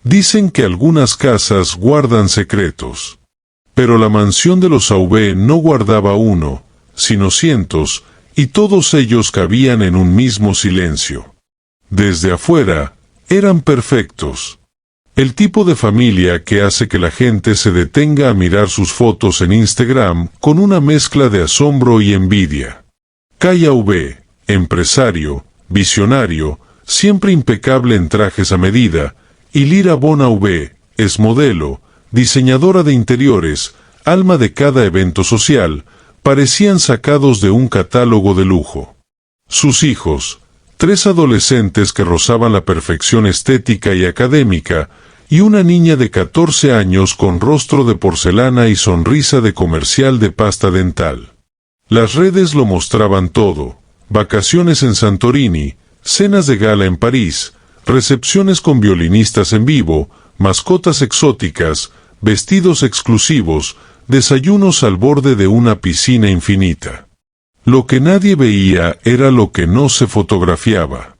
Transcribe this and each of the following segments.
Dicen que algunas casas guardan secretos. Pero la mansión de los Aubé no guardaba uno, sino cientos, y todos ellos cabían en un mismo silencio. Desde afuera, eran perfectos. El tipo de familia que hace que la gente se detenga a mirar sus fotos en Instagram con una mezcla de asombro y envidia. Kai Aubé, empresario, visionario, siempre impecable en trajes a medida, y Lira Bon Aubé, es modelo, diseñadora de interiores, alma de cada evento social, parecían sacados de un catálogo de lujo. Sus hijos, 3 adolescentes que rozaban la perfección estética y académica, y una niña de 14 años con rostro de porcelana y sonrisa de comercial de pasta dental. Las redes lo mostraban todo: vacaciones en Santorini, cenas de gala en París, recepciones con violinistas en vivo, mascotas exóticas, vestidos exclusivos, desayunos al borde de una piscina infinita. Lo que nadie veía era lo que no se fotografiaba.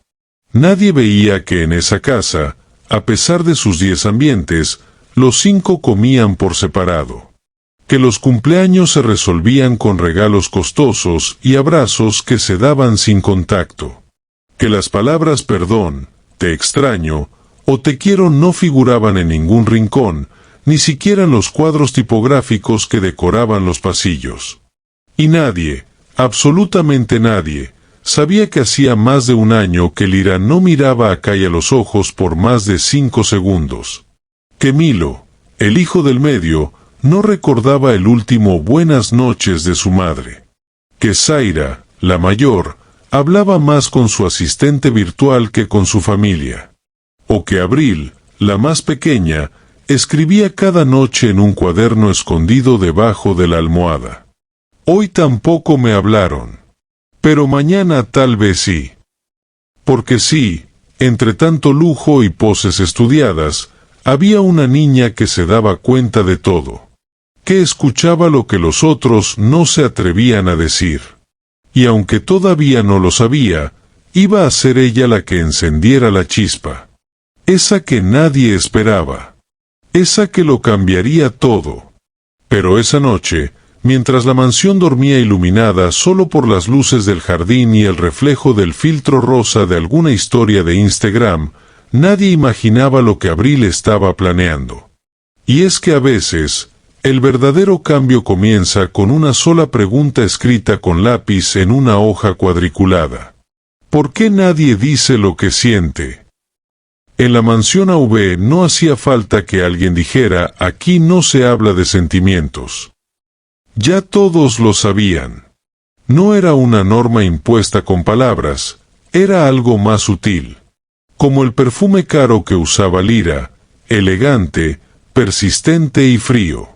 Nadie veía que en esa casa, a pesar de sus 10 ambientes, los 5 comían por separado. Que los cumpleaños se resolvían con regalos costosos y abrazos que se daban sin contacto. Que las palabras perdón, te extraño o te quiero no figuraban en ningún rincón, ni siquiera en los cuadros tipográficos que decoraban los pasillos. Y nadie, absolutamente nadie, sabía que hacía más de un año que Lira no miraba a Kai a los ojos por más de 5 segundos. Que Milo, el hijo del medio, no recordaba el último buenas noches de su madre. Que Zaira, la mayor, hablaba más con su asistente virtual que con su familia. O que Abril, la más pequeña, escribía cada noche en un cuaderno escondido debajo de la almohada. Hoy tampoco me hablaron. Pero mañana tal vez sí. Porque sí, entre tanto lujo y poses estudiadas, había una niña que se daba cuenta de todo. Que escuchaba lo que los otros no se atrevían a decir. Y aunque todavía no lo sabía, iba a ser ella la que encendiera la chispa. Esa que nadie esperaba. Esa que lo cambiaría todo. Pero esa noche, mientras la mansión dormía iluminada solo por las luces del jardín y el reflejo del filtro rosa de alguna historia de Instagram, nadie imaginaba lo que Abril estaba planeando. Y es que a veces, el verdadero cambio comienza con una sola pregunta escrita con lápiz en una hoja cuadriculada. ¿Por qué nadie dice lo que siente? En la mansión Aubé no hacía falta que alguien dijera: aquí no se habla de sentimientos. Ya todos lo sabían. No era una norma impuesta con palabras, era algo más sutil. Como el perfume caro que usaba Lira, elegante, persistente y frío.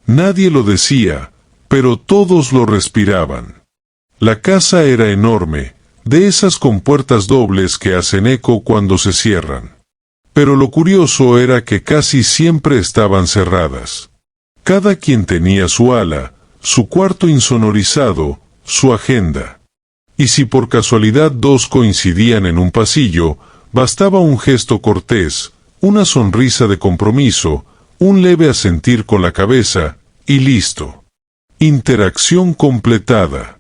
Nadie lo decía, pero todos lo respiraban. La casa era enorme, de esas con puertas dobles que hacen eco cuando se cierran. Pero lo curioso era que casi siempre estaban cerradas. Cada quien tenía su ala, su cuarto insonorizado, su agenda. Y si por casualidad 2 coincidían en un pasillo, bastaba un gesto cortés, una sonrisa de compromiso, un leve asentir con la cabeza, y listo. Interacción completada.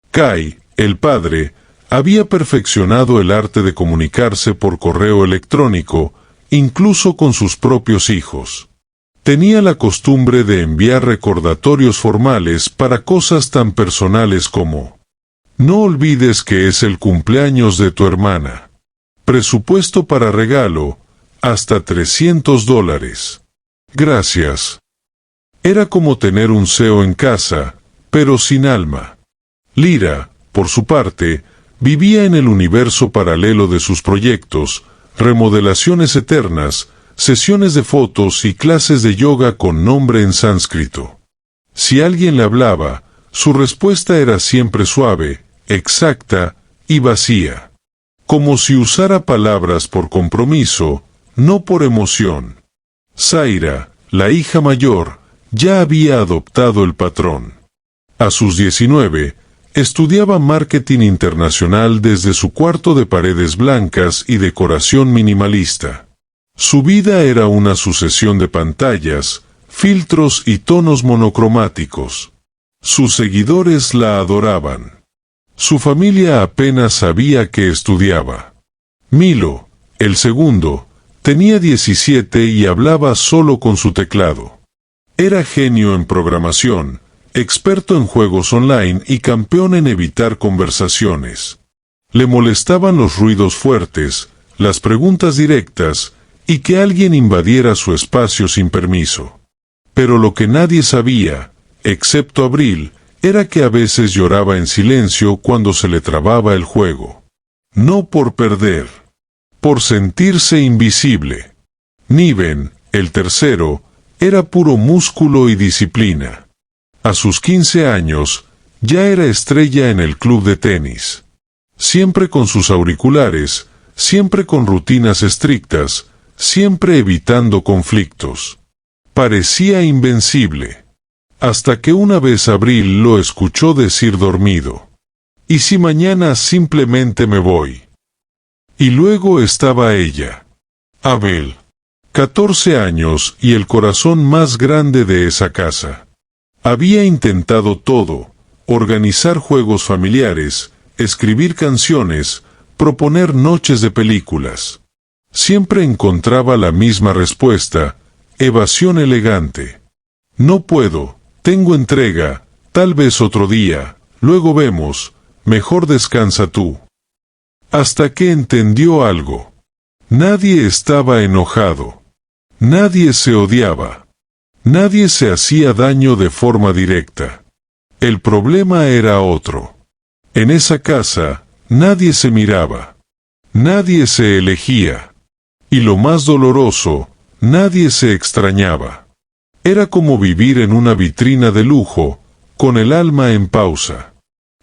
Kai, el padre, había perfeccionado el arte de comunicarse por correo electrónico, incluso con sus propios hijos. Tenía la costumbre de enviar recordatorios formales para cosas tan personales como: no olvides que es el cumpleaños de tu hermana. Presupuesto para regalo, hasta $300. Gracias. Era como tener un CEO en casa, pero sin alma. Lira, por su parte, vivía en el universo paralelo de sus proyectos, remodelaciones eternas, sesiones de fotos y clases de yoga con nombre en sánscrito. Si alguien le hablaba, su respuesta era siempre suave, exacta y vacía. Como si usara palabras por compromiso, no por emoción. Zaira, la hija mayor, ya había adoptado el patrón. A sus 19, estudiaba marketing internacional desde su cuarto de paredes blancas y decoración minimalista. Su vida era una sucesión de pantallas, filtros y tonos monocromáticos. Sus seguidores la adoraban. Su familia apenas sabía que estudiaba. Milo, el segundo, tenía 17 y hablaba solo con su teclado. Era genio en programación, experto en juegos online y campeón en evitar conversaciones. Le molestaban los ruidos fuertes, las preguntas directas, y que alguien invadiera su espacio sin permiso. Pero lo que nadie sabía, excepto Abril, era que a veces lloraba en silencio cuando se le trababa el juego. No por perder, por sentirse invisible. Niven, el tercero, era puro músculo y disciplina. A sus 15 años, ya era estrella en el club de tenis. Siempre con sus auriculares, siempre con rutinas estrictas, siempre evitando conflictos. Parecía invencible. Hasta que una vez Abril lo escuchó decir dormido: ¿y si mañana simplemente me voy? Y luego estaba ella. Abel. 14 años y el corazón más grande de esa casa. Había intentado todo: organizar juegos familiares, escribir canciones, proponer noches de películas. Siempre encontraba la misma respuesta: evasión elegante. No puedo, tengo entrega, tal vez otro día, luego vemos, mejor descansa tú. Hasta que entendió algo. Nadie estaba enojado. Nadie se odiaba. Nadie se hacía daño de forma directa. El problema era otro. En esa casa, nadie se miraba. Nadie se elegía. Y lo más doloroso, nadie se extrañaba. Era como vivir en una vitrina de lujo, con el alma en pausa.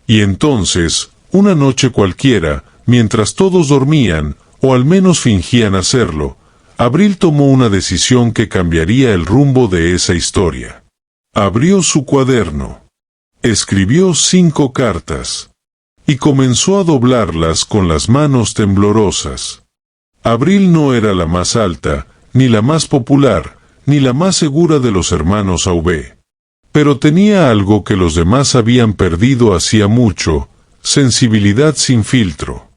Y entonces, una noche cualquiera, mientras todos dormían, o al menos fingían hacerlo, Abril tomó una decisión que cambiaría el rumbo de esa historia. Abrió su cuaderno. Escribió 5 cartas. Y comenzó a doblarlas con las manos temblorosas. Abril no era la más alta, ni la más popular, ni la más segura de los hermanos Aubé. Pero tenía algo que los demás habían perdido hacía mucho: sensibilidad sin filtro.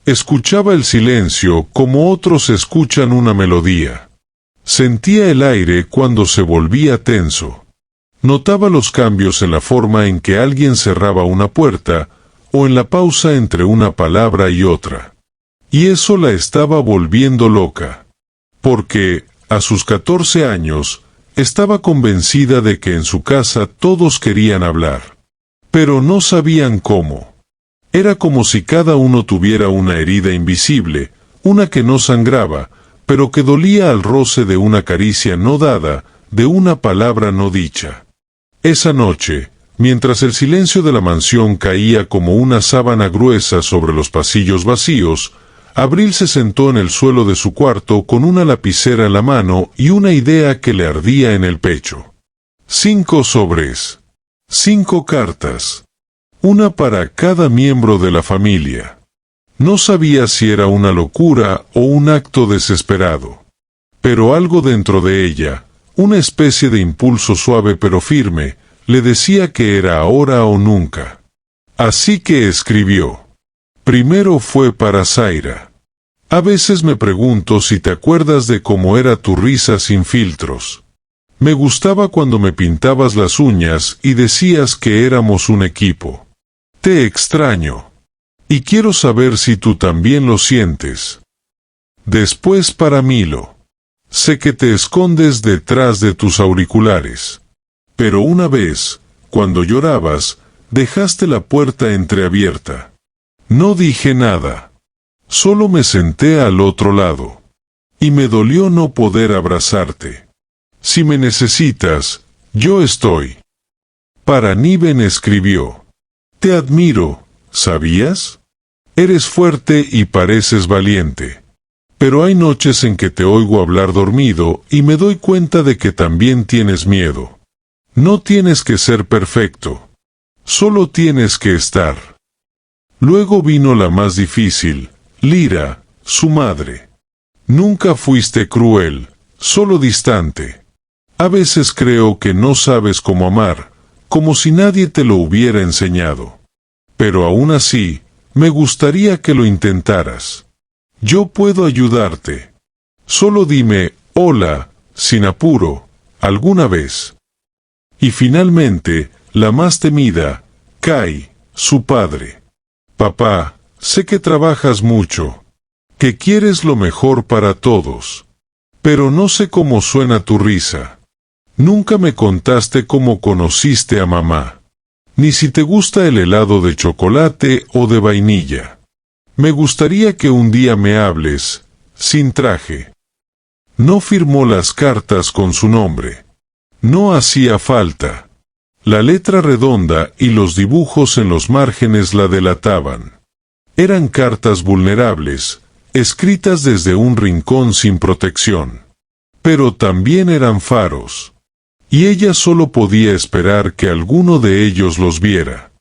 Escuchaba el silencio como otros escuchan una melodía. Sentía el aire cuando se volvía tenso. Notaba los cambios en la forma en que alguien cerraba una puerta, o en la pausa entre una palabra y otra. Y eso la estaba volviendo loca. Porque, a sus 14 años, estaba convencida de que en su casa todos querían hablar. Pero no sabían cómo. Era como si cada uno tuviera una herida invisible, una que no sangraba, pero que dolía al roce de una caricia no dada, de una palabra no dicha. Esa noche, mientras el silencio de la mansión caía como una sábana gruesa sobre los pasillos vacíos, Abril se sentó en el suelo de su cuarto con una lapicera en la mano y una idea que le ardía en el pecho. 5 sobres. 5 cartas. Una para cada miembro de la familia. No sabía si era una locura o un acto desesperado. Pero algo dentro de ella, una especie de impulso suave pero firme, le decía que era ahora o nunca. Así que escribió. Primero fue para Zaira. A veces me pregunto si te acuerdas de cómo era tu risa sin filtros. Me gustaba cuando me pintabas las uñas y decías que éramos un equipo. Te extraño. Y quiero saber si tú también lo sientes. Después para Milo. Sé que te escondes detrás de tus auriculares. Pero una vez, cuando llorabas, dejaste la puerta entreabierta. No dije nada. Solo me senté al otro lado. Y me dolió no poder abrazarte. Si me necesitas, yo estoy. Para Niven escribió. Te admiro, ¿sabías? Eres fuerte y pareces valiente. Pero hay noches en que te oigo hablar dormido y me doy cuenta de que también tienes miedo. No tienes que ser perfecto. Solo tienes que estar. Luego vino la más difícil, Lyra, su madre. Nunca fuiste cruel, solo distante. A veces creo que no sabes cómo amar, como si nadie te lo hubiera enseñado. Pero aún así, me gustaría que lo intentaras. Yo puedo ayudarte. Solo dime, hola, sin apuro, alguna vez. Y finalmente, la más temida, Kai, su padre. Papá, sé que trabajas mucho, que quieres lo mejor para todos. Pero no sé cómo suena tu risa. Nunca me contaste cómo conociste a mamá. Ni si te gusta el helado de chocolate o de vainilla. Me gustaría que un día me hables, sin traje. No firmó las cartas con su nombre. No hacía falta. La letra redonda y los dibujos en los márgenes la delataban. Eran cartas vulnerables, escritas desde un rincón sin protección. Pero también eran faros. Y ella solo podía esperar que alguno de ellos los viera.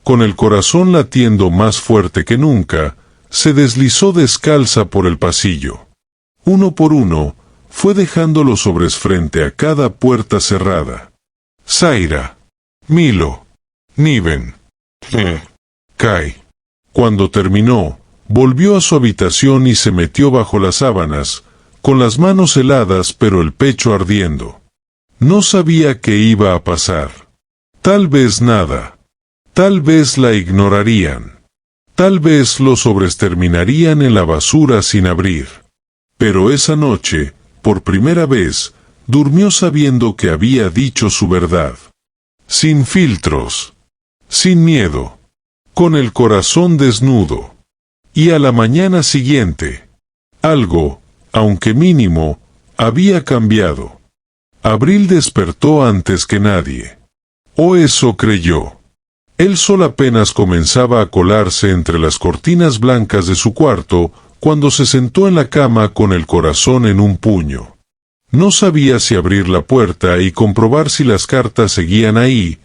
Con el corazón latiendo más fuerte que nunca, se deslizó descalza por el pasillo. Uno por uno, fue dejando los sobres frente a cada puerta cerrada. Zaira, Milo, Niven, Kai. Cuando terminó, volvió a su habitación y se metió bajo las sábanas, con las manos heladas pero el pecho ardiendo. No sabía qué iba a pasar. Tal vez nada. Tal vez la ignorarían. Tal vez lo sobreexterminarían en la basura sin abrir. Pero esa noche, por primera vez, durmió sabiendo que había dicho su verdad. Sin filtros. Sin miedo. Con el corazón desnudo. Y a la mañana siguiente, algo, aunque mínimo, había cambiado. Abril despertó antes que nadie. O eso creyó. El sol apenas comenzaba a colarse entre las cortinas blancas de su cuarto, cuando se sentó en la cama con el corazón en un puño. No sabía si abrir la puerta y comprobar si las cartas seguían ahí,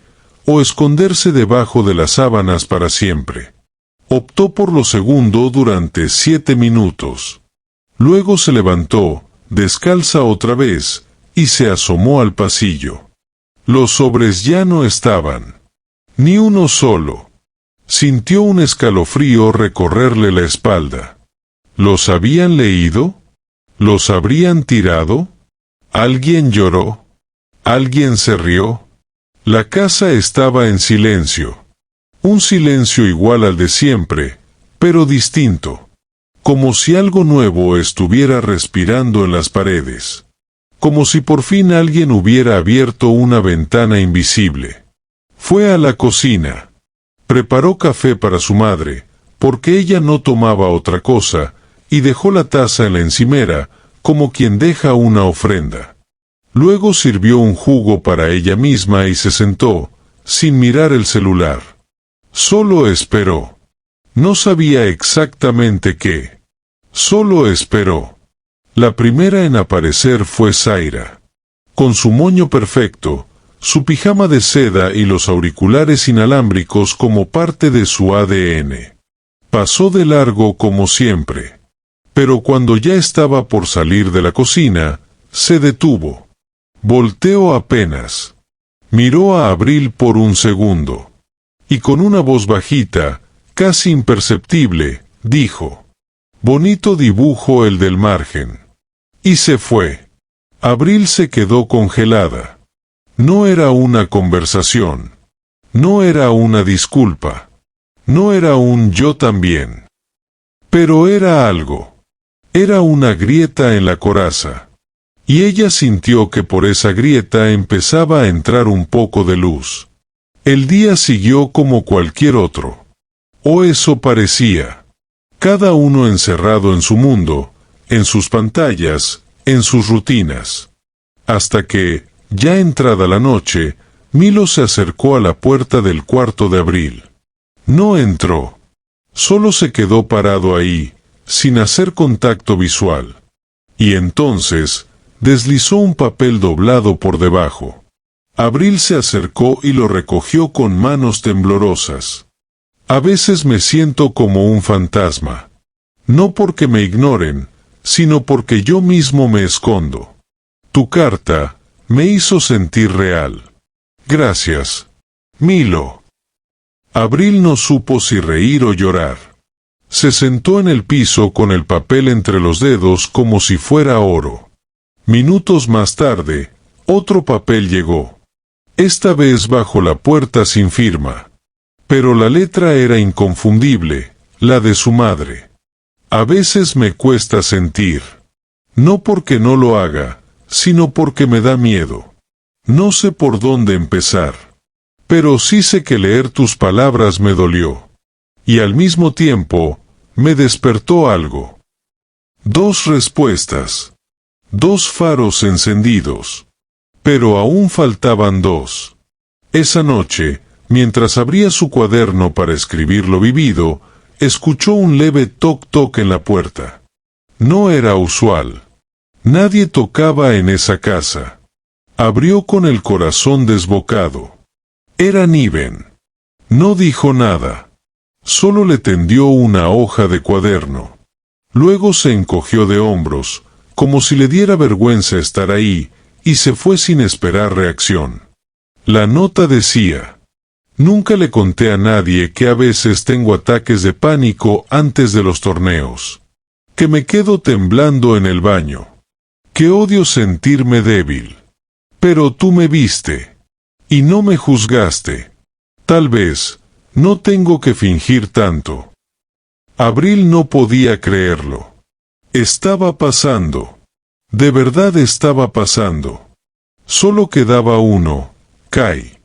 o esconderse debajo de las sábanas para siempre. Optó por lo segundo durante 7 minutos. Luego se levantó, descalza otra vez, y se asomó al pasillo. Los sobres ya no estaban. Ni uno solo. Sintió un escalofrío recorrerle la espalda. ¿Los habían leído? ¿Los habrían tirado? ¿Alguien lloró? ¿Alguien se rió? La casa estaba en silencio. Un silencio igual al de siempre, pero distinto. Como si algo nuevo estuviera respirando en las paredes. Como si por fin alguien hubiera abierto una ventana invisible. Fue a la cocina. Preparó café para su madre, porque ella no tomaba otra cosa, y dejó la taza en la encimera, como quien deja una ofrenda. Luego sirvió un jugo para ella misma y se sentó, sin mirar el celular. Solo esperó. No sabía exactamente qué. Solo esperó. La primera en aparecer fue Zaira. Con su moño perfecto, su pijama de seda y los auriculares inalámbricos como parte de su ADN. Pasó de largo como siempre. Pero cuando ya estaba por salir de la cocina, se detuvo. Volteó apenas. Miró a Abril por un segundo. Y con una voz bajita, casi imperceptible, dijo: «Bonito dibujo el del margen». Y se fue. Abril se quedó congelada. No era una conversación. No era una disculpa. No era un yo también. Pero era algo. Era una grieta en la coraza. Y ella sintió que por esa grieta empezaba a entrar un poco de luz. El día siguió como cualquier otro. O eso parecía. Cada uno encerrado en su mundo, en sus pantallas, en sus rutinas. Hasta que, ya entrada la noche, Milo se acercó a la puerta del cuarto de Abril. No entró. Solo se quedó parado ahí, sin hacer contacto visual. Y entonces, deslizó un papel doblado por debajo. Abril se acercó y lo recogió con manos temblorosas. A veces me siento como un fantasma. No porque me ignoren, sino porque yo mismo me escondo. Tu carta me hizo sentir real. Gracias, Milo. Abril no supo si reír o llorar. Se sentó en el piso con el papel entre los dedos como si fuera oro. Minutos más tarde, otro papel llegó. Esta vez bajo la puerta sin firma. Pero la letra era inconfundible, la de su madre. A veces me cuesta sentir. No porque no lo haga, sino porque me da miedo. No sé por dónde empezar. Pero sí sé que leer tus palabras me dolió. Y al mismo tiempo, me despertó algo. 2 respuestas. 2 faros encendidos. Pero aún faltaban 2. Esa noche, mientras abría su cuaderno para escribir lo vivido, escuchó un leve toc-toc en la puerta. No era usual. Nadie tocaba en esa casa. Abrió con el corazón desbocado. Era Niven. No dijo nada. Solo le tendió una hoja de cuaderno. Luego se encogió de hombros, como si le diera vergüenza estar ahí, y se fue sin esperar reacción. La nota decía: nunca le conté a nadie que a veces tengo ataques de pánico antes de los torneos. Que me quedo temblando en el baño. Que odio sentirme débil. Pero tú me viste. Y no me juzgaste. Tal vez, no tengo que fingir tanto. Abril no podía creerlo. Estaba pasando. De verdad estaba pasando. Solo quedaba uno, Kai.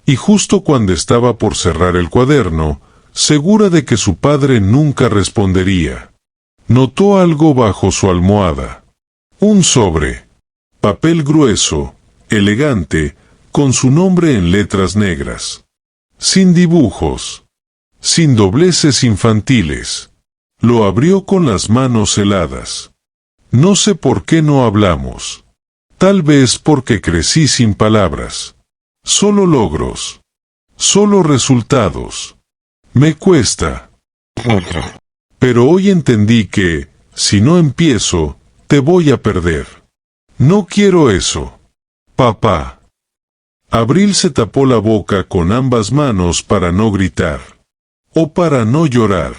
Y justo cuando estaba por cerrar el cuaderno, segura de que su padre nunca respondería, notó algo bajo su almohada. Un sobre. Papel grueso, elegante, con su nombre en letras negras. Sin dibujos. Sin dobleces infantiles. Lo abrió con las manos heladas. No sé por qué no hablamos. Tal vez porque crecí sin palabras. Solo logros. Solo resultados. Me cuesta. Pero hoy entendí que, si no empiezo, te voy a perder. No quiero eso. Papá. Abril se tapó la boca con ambas manos para no gritar. O para no llorar.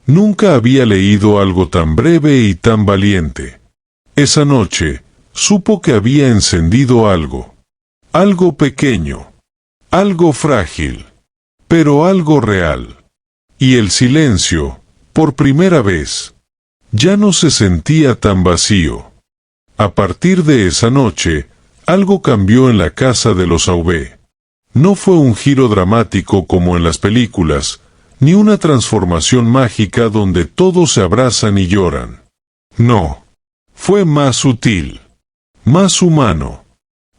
Nunca había leído algo tan breve y tan valiente. Esa noche, supo que había encendido algo. Algo pequeño. Algo frágil. Pero algo real. Y el silencio, por primera vez, ya no se sentía tan vacío. A partir de esa noche, algo cambió en la casa de los Aubé. No fue un giro dramático como en las películas, ni una transformación mágica donde todos se abrazan y lloran. No. Fue más sutil. Más humano.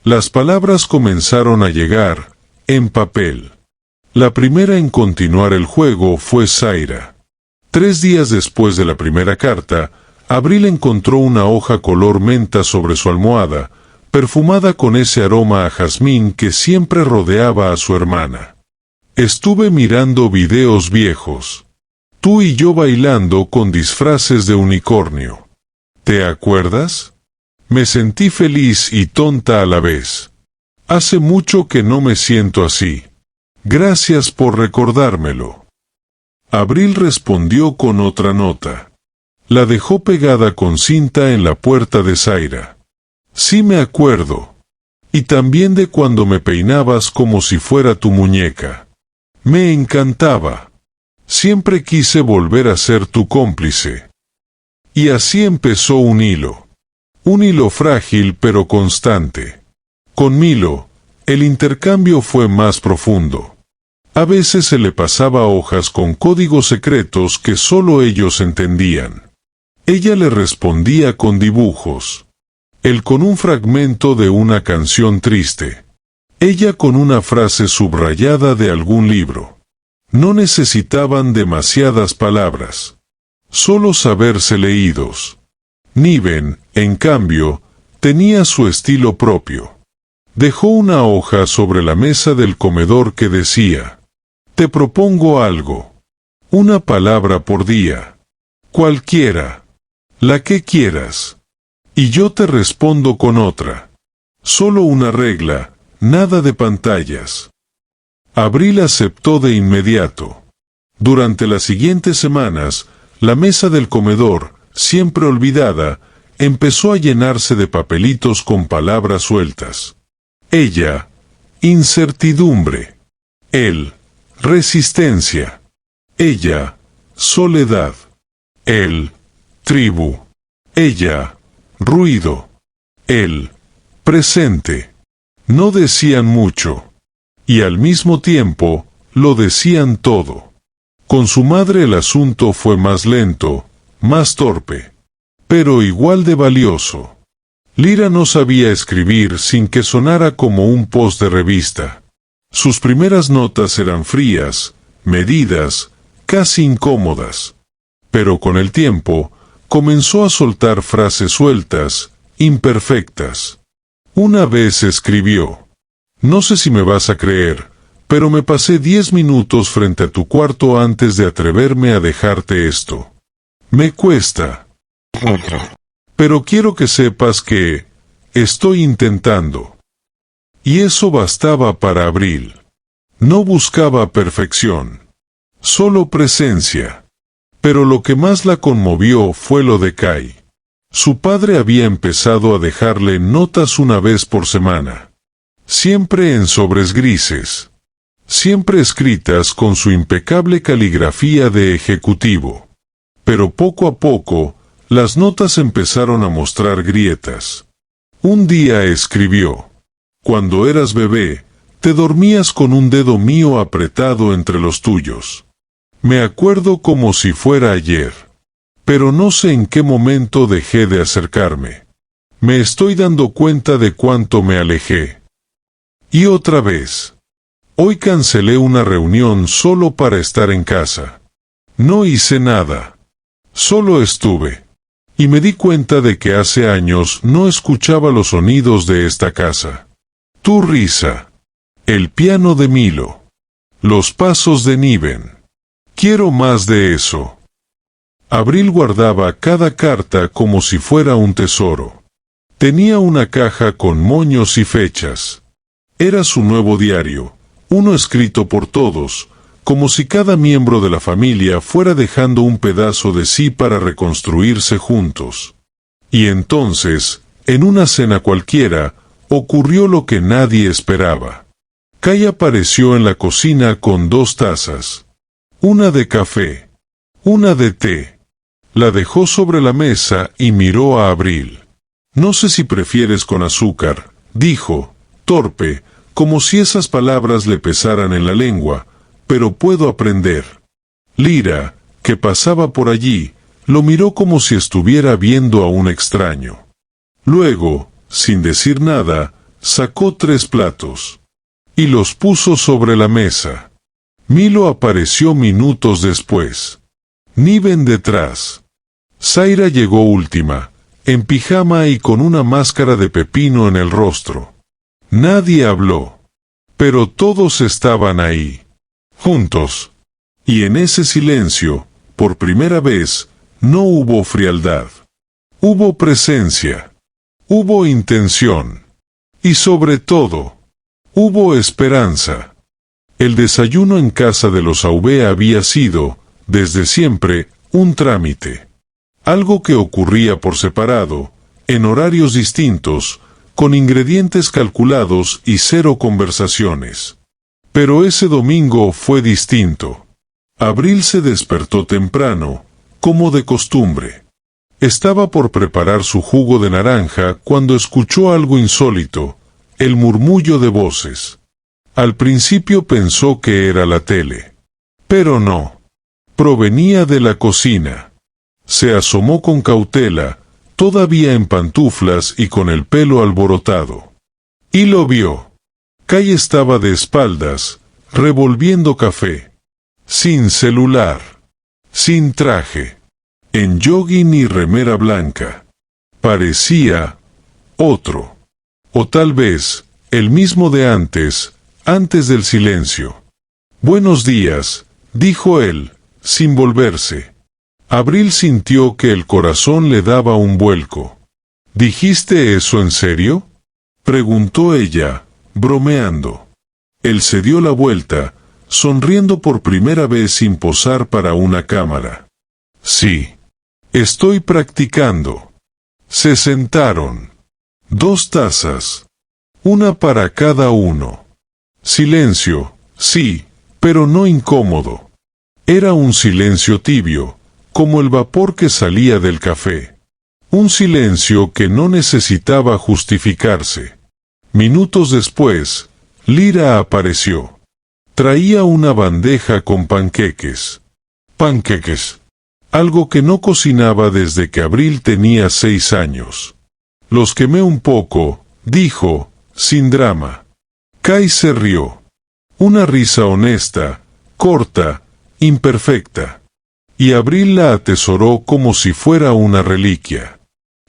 Las palabras comenzaron a llegar, en papel. La primera en continuar el juego fue Zaira. 3 días después de la primera carta, Abril encontró una hoja color menta sobre su almohada, perfumada con ese aroma a jazmín que siempre rodeaba a su hermana. Estuve mirando videos viejos. Tú y yo bailando con disfraces de unicornio. ¿Te acuerdas? Me sentí feliz y tonta a la vez. Hace mucho que no me siento así. Gracias por recordármelo. Abril respondió con otra nota. La dejó pegada con cinta en la puerta de Zaira. Sí me acuerdo. Y también de cuando me peinabas como si fuera tu muñeca. Me encantaba. Siempre quise volver a ser tu cómplice. Y así empezó un hilo. Un hilo frágil pero constante. Con Milo, el intercambio fue más profundo. A veces se le pasaba hojas con códigos secretos que solo ellos entendían. Ella le respondía con dibujos. Él con un fragmento de una canción triste. Ella con una frase subrayada de algún libro. No necesitaban demasiadas palabras. Solo saberse leídos. Niven, en cambio, tenía su estilo propio. Dejó una hoja sobre la mesa del comedor que decía: te propongo algo. Una palabra por día. Cualquiera. La que quieras. Y yo te respondo con otra. Solo una regla, nada de pantallas. Abril aceptó de inmediato. Durante las siguientes semanas, la mesa del comedor, siempre olvidada, empezó a llenarse de papelitos con palabras sueltas. Ella, incertidumbre. Él, resistencia. Ella, soledad. Él, tribu. Ella, ruido. Él, presente. No decían mucho. Y al mismo tiempo, lo decían todo. Con su madre el asunto fue más lento, más torpe, pero igual de valioso. Lyra no sabía escribir sin que sonara como un post de revista. Sus primeras notas eran frías, medidas, casi incómodas. Pero con el tiempo, comenzó a soltar frases sueltas, imperfectas. Una vez escribió: no sé si me vas a creer, pero me pasé 10 minutos frente a tu cuarto antes de atreverme a dejarte esto. Me cuesta. Pero quiero que sepas que estoy intentando. Y eso bastaba para Abril. No buscaba perfección, solo presencia. Pero lo que más la conmovió fue lo de Kai. Su padre había empezado a dejarle notas una vez por semana. Siempre en sobres grises. Siempre escritas con su impecable caligrafía de ejecutivo. Pero poco a poco, las notas empezaron a mostrar grietas. Un día escribió: cuando eras bebé, te dormías con un dedo mío apretado entre los tuyos. Me acuerdo como si fuera ayer. Pero no sé en qué momento dejé de acercarme. Me estoy dando cuenta de cuánto me alejé. Y otra vez. Hoy cancelé una reunión solo para estar en casa. No hice nada. Solo estuve. Y me di cuenta de que hace años no escuchaba los sonidos de esta casa. Tu risa. El piano de Milo. Los pasos de Niven. Quiero más de eso. Abril guardaba cada carta como si fuera un tesoro. Tenía una caja con moños y fechas. Era su nuevo diario, uno escrito por todos, como si cada miembro de la familia fuera dejando un pedazo de sí para reconstruirse juntos. Y entonces, en una cena cualquiera, ocurrió lo que nadie esperaba. Kai apareció en la cocina con 2 tazas. Una de café. Una de té. La dejó sobre la mesa y miró a Abril. No sé si prefieres con azúcar, dijo, torpe, como si esas palabras le pesaran en la lengua, pero puedo aprender. Lyra, que pasaba por allí, lo miró como si estuviera viendo a un extraño. Luego, sin decir nada, sacó 3 platos. Y los puso sobre la mesa. Milo apareció minutos después. Niven detrás. Zaira llegó última, en pijama y con una máscara de pepino en el rostro. Nadie habló. Pero todos estaban ahí. Juntos. Y en ese silencio, por primera vez, no hubo frialdad. Hubo presencia. Hubo intención. Y sobre todo, hubo esperanza. El desayuno en casa de los Aubé había sido, desde siempre, un trámite. Algo que ocurría por separado, en horarios distintos, con ingredientes calculados y 0 conversaciones. Pero ese domingo fue distinto. Abril se despertó temprano, como de costumbre. Estaba por preparar su jugo de naranja cuando escuchó algo insólito, el murmullo de voces. Al principio pensó que era la tele. Pero no. Provenía de la cocina. Se asomó con cautela, todavía en pantuflas y con el pelo alborotado. Y lo vio. Kai estaba de espaldas, revolviendo café. Sin celular. Sin traje. En jogging y remera blanca. Parecía otro. O tal vez, el mismo de antes del silencio. Buenos días, dijo él, sin volverse. Abril sintió que el corazón le daba un vuelco. ¿Dijiste eso en serio?, preguntó ella, bromeando. Él se dio la vuelta, sonriendo por primera vez sin posar para una cámara. Sí. Estoy practicando. Se sentaron. 2 tazas. Una para cada uno. Silencio, sí, pero no incómodo. Era un silencio tibio, como el vapor que salía del café. Un silencio que no necesitaba justificarse. Minutos después, Lyra apareció. Traía una bandeja con panqueques. Panqueques. Algo que no cocinaba desde que Abril tenía 6 años. Los quemé un poco, dijo, sin drama. Kai se rió. Una risa honesta, corta, imperfecta. Y Abril la atesoró como si fuera una reliquia.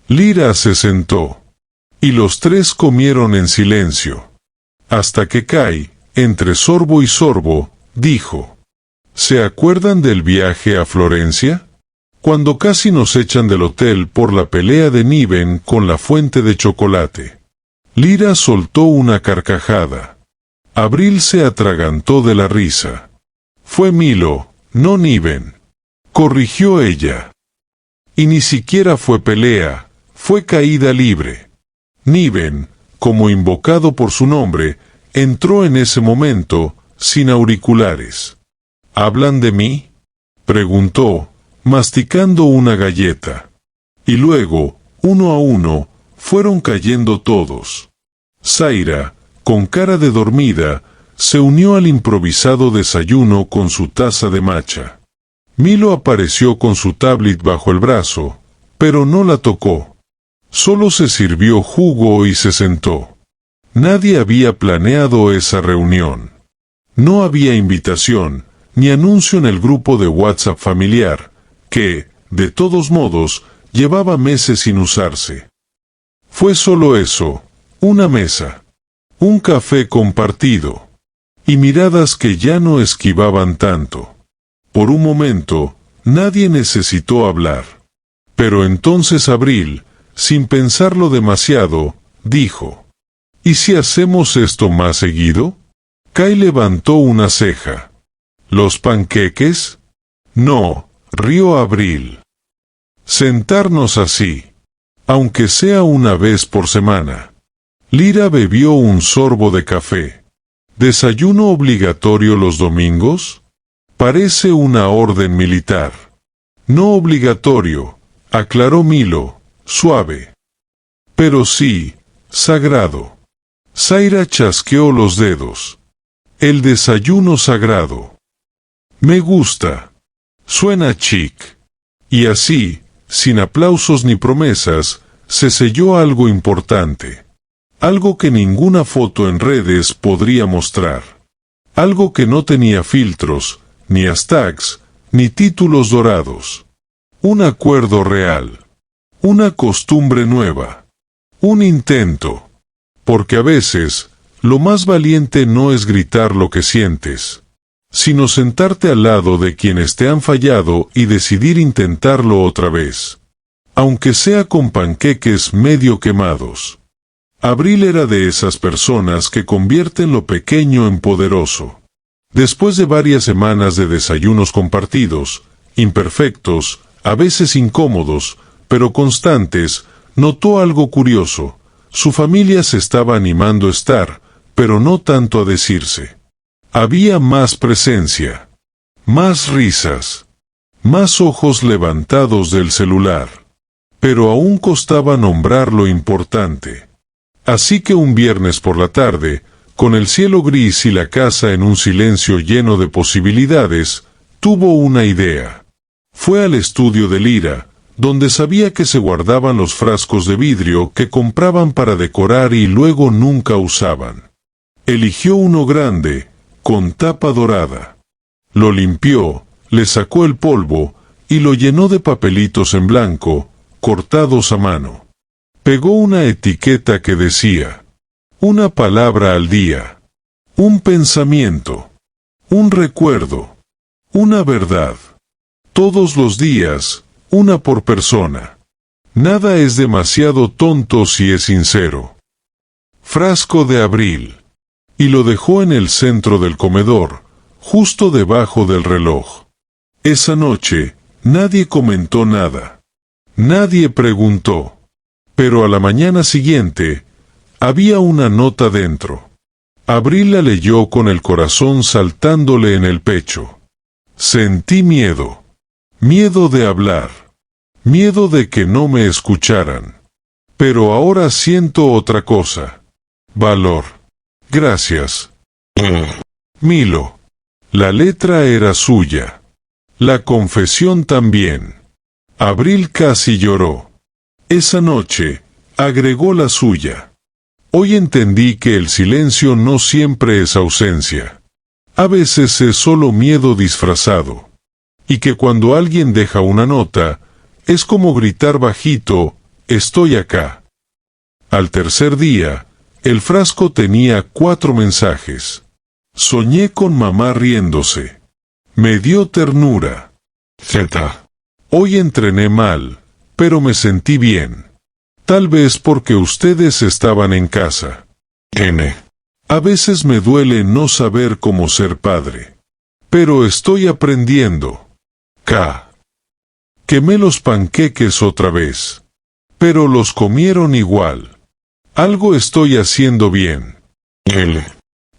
Lyra se sentó. Y los 3 comieron en silencio. Hasta que Kai, entre sorbo y sorbo, dijo: ¿Se acuerdan del viaje a Florencia? Cuando casi nos echan del hotel por la pelea de Niven con la fuente de chocolate. Lyra soltó una carcajada. Abril se atragantó de la risa. Fue Milo, no Niven, corrigió ella. Y ni siquiera fue pelea, fue caída libre. Niven, como invocado por su nombre, entró en ese momento, sin auriculares. ¿Hablan de mí?, preguntó, masticando una galleta. Y luego, uno a uno, fueron cayendo todos. Zaira, con cara de dormida, se unió al improvisado desayuno con su taza de matcha. Milo apareció con su tablet bajo el brazo, pero no la tocó. Solo se sirvió jugo y se sentó. Nadie había planeado esa reunión. No había invitación, ni anuncio en el grupo de WhatsApp familiar, que, de todos modos, llevaba meses sin usarse. Fue solo eso, una mesa, un café compartido, y miradas que ya no esquivaban tanto. Por un momento, nadie necesitó hablar. Pero entonces Abril, sin pensarlo demasiado, dijo: ¿Y si hacemos esto más seguido? Kai levantó una ceja. ¿Los panqueques? No, rió Abril. Sentarnos así, aunque sea una vez por semana. Lyra bebió un sorbo de café. ¿Desayuno obligatorio los domingos? Parece una orden militar. No obligatorio, aclaró Milo, suave. Pero sí, sagrado. Zaira chasqueó los dedos. El desayuno sagrado. Me gusta. Suena chic. Y así, sin aplausos ni promesas, se selló algo importante. Algo que ninguna foto en redes podría mostrar. Algo que no tenía filtros, ni hashtags, ni títulos dorados. Un acuerdo real. Una costumbre nueva. Un intento. Porque a veces, lo más valiente no es gritar lo que sientes, sino sentarte al lado de quienes te han fallado y decidir intentarlo otra vez. Aunque sea con panqueques medio quemados. Abril era de esas personas que convierten lo pequeño en poderoso. Después de varias semanas de desayunos compartidos, imperfectos, a veces incómodos, pero constantes, notó algo curioso. Su familia se estaba animando a estar, pero no tanto a decirse. Había más presencia, más risas, más ojos levantados del celular. Pero aún costaba nombrar lo importante. Así que un viernes por la tarde, con el cielo gris y la casa en un silencio lleno de posibilidades, tuvo una idea. Fue al estudio de Lyra, donde sabía que se guardaban los frascos de vidrio que compraban para decorar y luego nunca usaban. Eligió uno grande, con tapa dorada. Lo limpió, le sacó el polvo, y lo llenó de papelitos en blanco, cortados a mano. Pegó una etiqueta que decía: una palabra al día, un pensamiento, un recuerdo, una verdad. Todos los días, una por persona. Nada es demasiado tonto si es sincero. Frasco de Abril. Y lo dejó en el centro del comedor, justo debajo del reloj. Esa noche, nadie comentó nada. Nadie preguntó. Pero a la mañana siguiente, había una nota dentro. Abril la leyó con el corazón saltándole en el pecho. Sentí miedo. Miedo de hablar. Miedo de que no me escucharan. Pero ahora siento otra cosa. Valor. Gracias. Milo. La letra era suya. La confesión también. Abril casi lloró. Esa noche, agregó la suya. Hoy entendí que el silencio no siempre es ausencia. A veces es solo miedo disfrazado. Y que cuando alguien deja una nota, es como gritar bajito, estoy acá. Al tercer día, el frasco tenía 4 mensajes. Soñé con mamá riéndose. Me dio ternura. Z. Hoy entrené mal, pero me sentí bien. Tal vez porque ustedes estaban en casa. N. A veces me duele no saber cómo ser padre. Pero estoy aprendiendo. K. Quemé los panqueques otra vez. Pero los comieron igual. Algo estoy haciendo bien. L.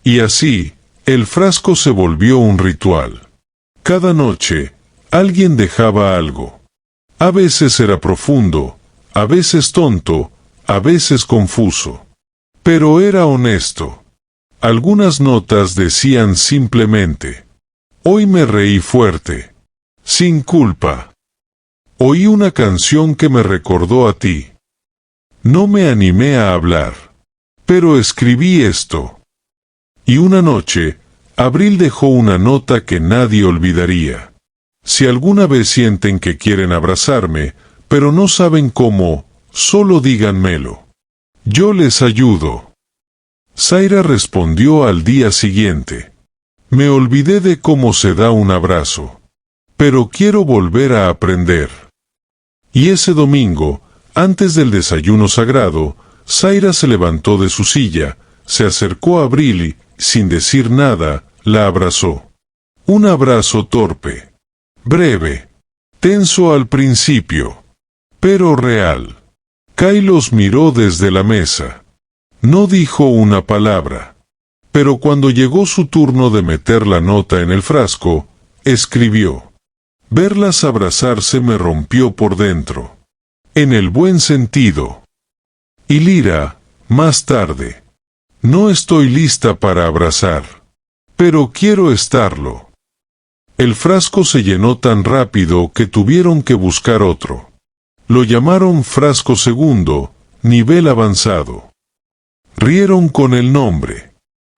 Y así, el frasco se volvió un ritual. Cada noche, alguien dejaba algo. A veces era profundo, a veces tonto, a veces confuso. Pero era honesto. Algunas notas decían simplemente: hoy me reí fuerte. Sin culpa. Oí una canción que me recordó a ti. No me animé a hablar. Pero escribí esto. Y una noche, Abril dejó una nota que nadie olvidaría. Si alguna vez sienten que quieren abrazarme, pero no saben cómo, solo díganmelo. Yo les ayudo. Zaira respondió al día siguiente. Me olvidé de cómo se da un abrazo. Pero quiero volver a aprender. Y ese domingo, antes del desayuno sagrado, Zaira se levantó de su silla, se acercó a Abril y, sin decir nada, la abrazó. Un abrazo torpe. Breve. Tenso al principio. Pero real. Kai los miró desde la mesa. No dijo una palabra. Pero cuando llegó su turno de meter la nota en el frasco, escribió. Verlas abrazarse me rompió por dentro. En el buen sentido. Y Lira, más tarde. No estoy lista para abrazar. Pero quiero estarlo. El frasco se llenó tan rápido que tuvieron que buscar otro. Lo llamaron frasco segundo, nivel avanzado. Rieron con el nombre.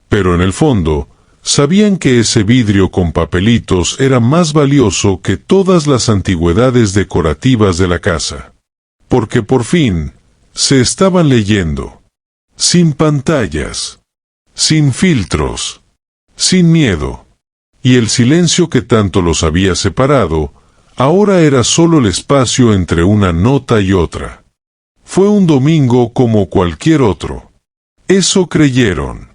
Pero en el fondo, sabían que ese vidrio con papelitos era más valioso que todas las antigüedades decorativas de la casa. Porque por fin, se estaban leyendo. Sin pantallas. Sin filtros. Sin miedo. Y el silencio que tanto los había separado, ahora era solo el espacio entre una nota y otra. Fue un domingo como cualquier otro. Eso creyeron.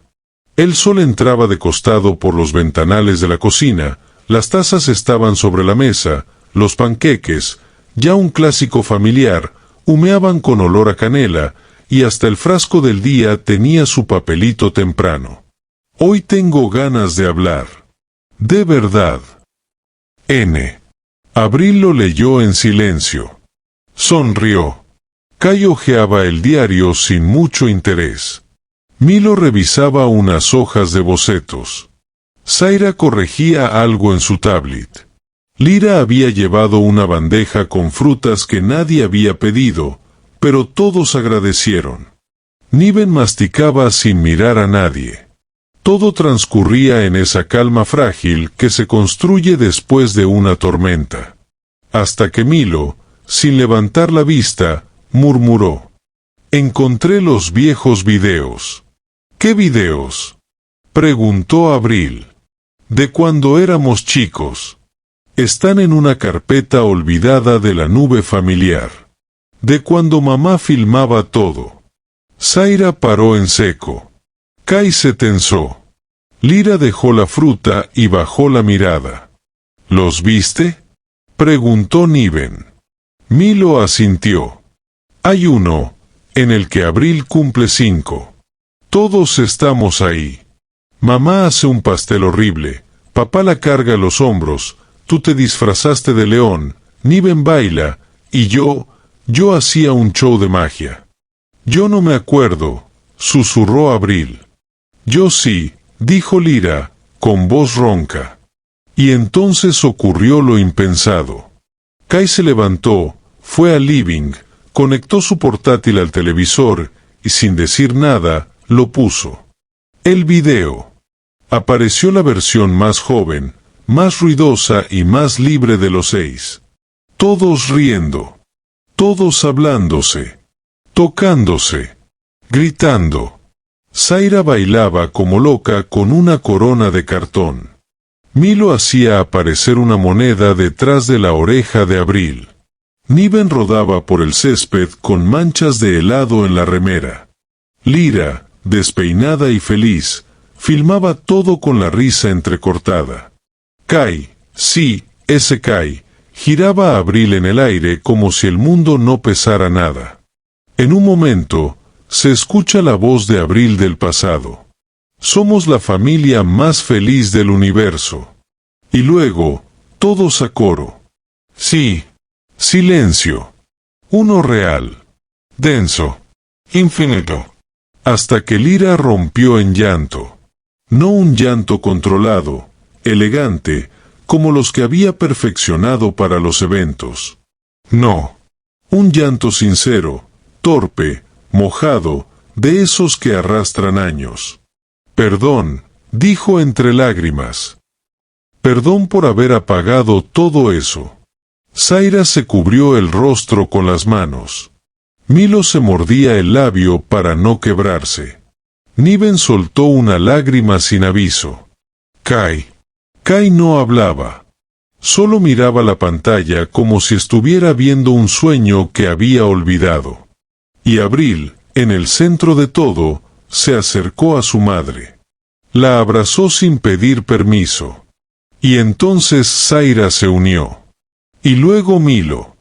El sol entraba de costado por los ventanales de la cocina, las tazas estaban sobre la mesa, los panqueques, ya un clásico familiar, humeaban con olor a canela, y hasta el frasco del día tenía su papelito temprano. Hoy tengo ganas de hablar. De verdad. N. Abril lo leyó en silencio. Sonrió. Kai hojeaba el diario sin mucho interés. Milo revisaba unas hojas de bocetos. Zaira corregía algo en su tablet. Lira había llevado una bandeja con frutas que nadie había pedido, pero todos agradecieron. Niven masticaba sin mirar a nadie. Todo transcurría en esa calma frágil que se construye después de una tormenta. Hasta que Milo, sin levantar la vista, murmuró. Encontré los viejos videos. ¿Qué videos? Preguntó Abril. De cuando éramos chicos. Están en una carpeta olvidada de la nube familiar. De cuando mamá filmaba todo. Zaira paró en seco. Kai se tensó. Lyra dejó la fruta y bajó la mirada. ¿Los viste?, preguntó Niven. Milo asintió. Hay uno, en el que Abril cumple 5. Todos estamos ahí. Mamá hace un pastel horrible, papá la carga a los hombros, tú te disfrazaste de león, Niven baila, y yo hacía un show de magia. Yo no me acuerdo, susurró Abril. Yo sí, dijo Lyra, con voz ronca. Y entonces ocurrió lo impensado. Kai se levantó, fue al living, conectó su portátil al televisor, y sin decir nada, lo puso. El video. Apareció la versión más joven, más ruidosa y más libre de los 6. Todos riendo. Todos hablándose. Tocándose. Gritando. Zaira bailaba como loca con una corona de cartón. Milo hacía aparecer una moneda detrás de la oreja de Abril. Niven rodaba por el césped con manchas de helado en la remera. Lyra, despeinada y feliz, filmaba todo con la risa entrecortada. Kai, sí, ese Kai, giraba a Abril en el aire como si el mundo no pesara nada. En un momento, se escucha la voz de Abril del pasado. Somos la familia más feliz del universo. Y luego, todos a coro. Sí. Silencio. Uno real. Denso. Infinito. Hasta que Lyra rompió en llanto. No un llanto controlado, elegante, como los que había perfeccionado para los eventos. No. Un llanto sincero, torpe, mojado, de esos que arrastran años. Perdón, dijo entre lágrimas. Perdón por haber apagado todo eso. Zaira se cubrió el rostro con las manos. Milo se mordía el labio para no quebrarse. Niven soltó una lágrima sin aviso. Kai no hablaba. Solo miraba la pantalla como si estuviera viendo un sueño que había olvidado. Y Abril, en el centro de todo, se acercó a su madre. La abrazó sin pedir permiso. Y entonces Zaira se unió. Y luego Milo.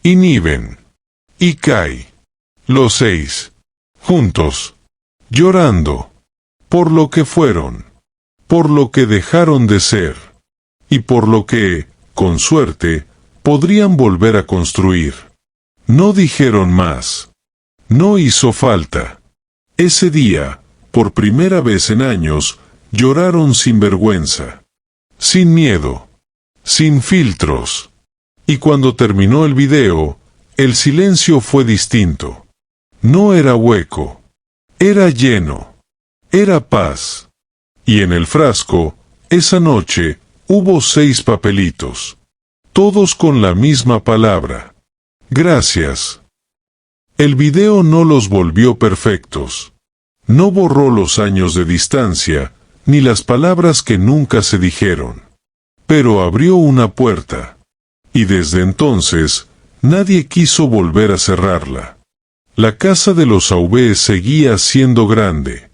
Y Niven. Y Kai. Los 6. Juntos. Llorando. Por lo que fueron. Por lo que dejaron de ser. Y por lo que, con suerte, podrían volver a construir. No dijeron más. No hizo falta. Ese día, por primera vez en años, lloraron sin vergüenza. Sin miedo. Sin filtros. Y cuando terminó el video, el silencio fue distinto. No era hueco. Era lleno. Era paz. Y en el frasco, esa noche, hubo 6 papelitos. Todos con la misma palabra. Gracias. El video no los volvió perfectos. No borró los años de distancia, ni las palabras que nunca se dijeron. Pero abrió una puerta. Y desde entonces, nadie quiso volver a cerrarla. La casa de los Aubé seguía siendo grande.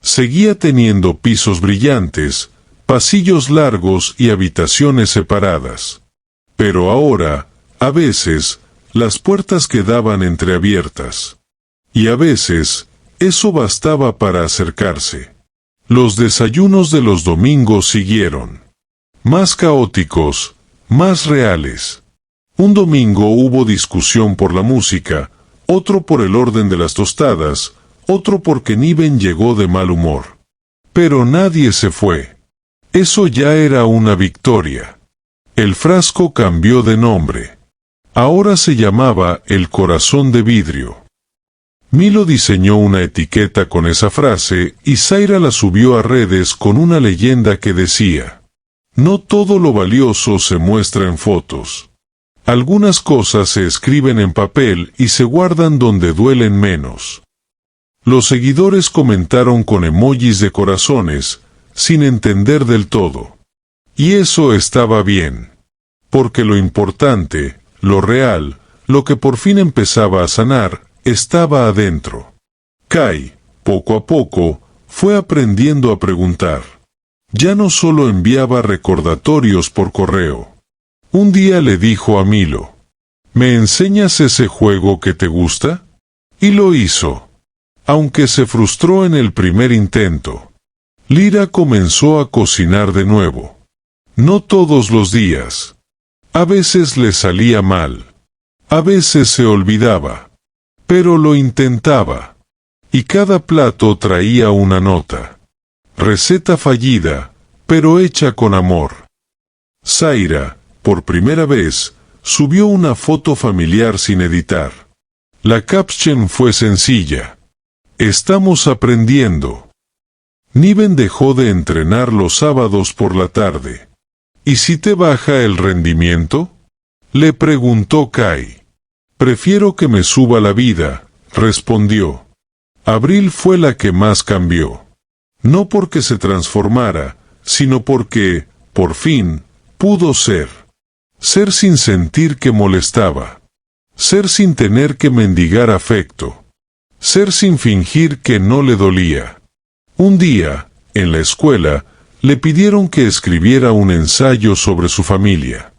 Seguía teniendo pisos brillantes, pasillos largos y habitaciones separadas. Pero ahora, a veces, las puertas quedaban entreabiertas. Y a veces, eso bastaba para acercarse. Los desayunos de los domingos siguieron. Más caóticos, más reales. Un domingo hubo discusión por la música, otro por el orden de las tostadas, otro porque Niven llegó de mal humor. Pero nadie se fue. Eso ya era una victoria. El frasco cambió de nombre. Ahora se llamaba El Corazón de Vidrio. Milo diseñó una etiqueta con esa frase y Zaira la subió a redes con una leyenda que decía: no todo lo valioso se muestra en fotos. Algunas cosas se escriben en papel y se guardan donde duelen menos. Los seguidores comentaron con emojis de corazones, sin entender del todo. Y eso estaba bien. porque lo importante, lo real, lo que por fin empezaba a sanar, estaba adentro. Kai, poco a poco, fue aprendiendo a preguntar. Ya no solo enviaba recordatorios por correo. Un día le dijo a Milo, ¿me enseñas ese juego que te gusta? Y lo hizo. Aunque se frustró en el primer intento. Lyra comenzó a cocinar de nuevo. No todos los días. A veces le salía mal. A veces se olvidaba. Pero lo intentaba. Y cada plato traía una nota. Receta fallida, pero hecha con amor. Zaira, por primera vez, subió una foto familiar sin editar. La caption fue sencilla. Estamos aprendiendo. Niven dejó de entrenar los sábados por la tarde. ¿Y si te baja el rendimiento? Le preguntó Kai. Prefiero que me suba la vida, respondió. Abril fue la que más cambió. No porque se transformara, sino porque, por fin, pudo ser. Ser sin sentir que molestaba. Ser sin tener que mendigar afecto. Ser sin fingir que no le dolía. Un día, en la escuela, le pidieron que escribiera un ensayo sobre su familia.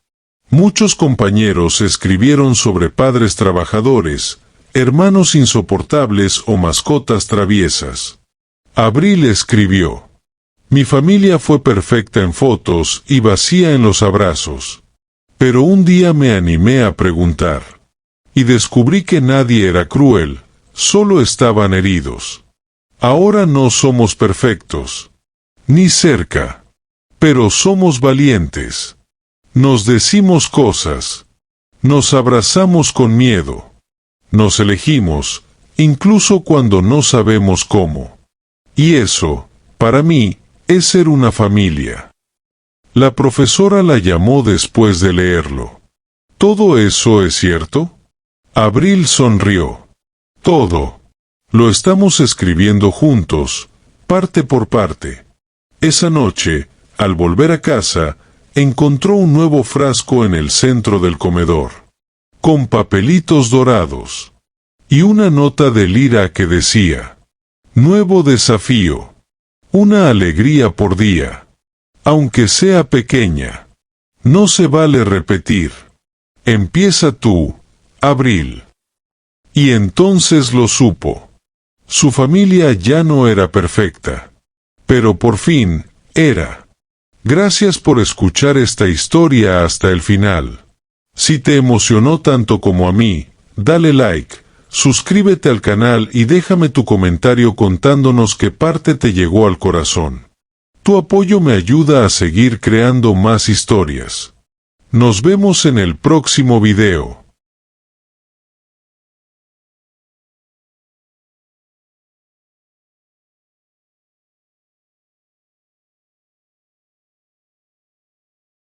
Muchos compañeros escribieron sobre padres trabajadores, hermanos insoportables o mascotas traviesas. Abril escribió: mi familia fue perfecta en fotos y vacía en los abrazos. Pero un día me animé a preguntar. Y descubrí que nadie era cruel, solo estaban heridos. Ahora no somos perfectos. Ni cerca. Pero somos valientes. Nos decimos cosas. Nos abrazamos con miedo. Nos elegimos, incluso cuando no sabemos cómo. Y eso, para mí, es ser una familia. La profesora la llamó después de leerlo. ¿Todo eso es cierto? Abril sonrió. Todo. Lo estamos escribiendo juntos, parte por parte. Esa noche, al volver a casa, encontró un nuevo frasco en el centro del comedor, con papelitos dorados, y una nota de Lyra que decía: nuevo desafío, una alegría por día, aunque sea pequeña. No se vale repetir. Empieza tú, Abril. Y entonces lo supo. Su familia ya no era perfecta. Pero por fin, era. Gracias por escuchar esta historia hasta el final. Si te emocionó tanto como a mí, dale like, suscríbete al canal y déjame tu comentario contándonos qué parte te llegó al corazón. Tu apoyo me ayuda a seguir creando más historias. Nos vemos en el próximo video.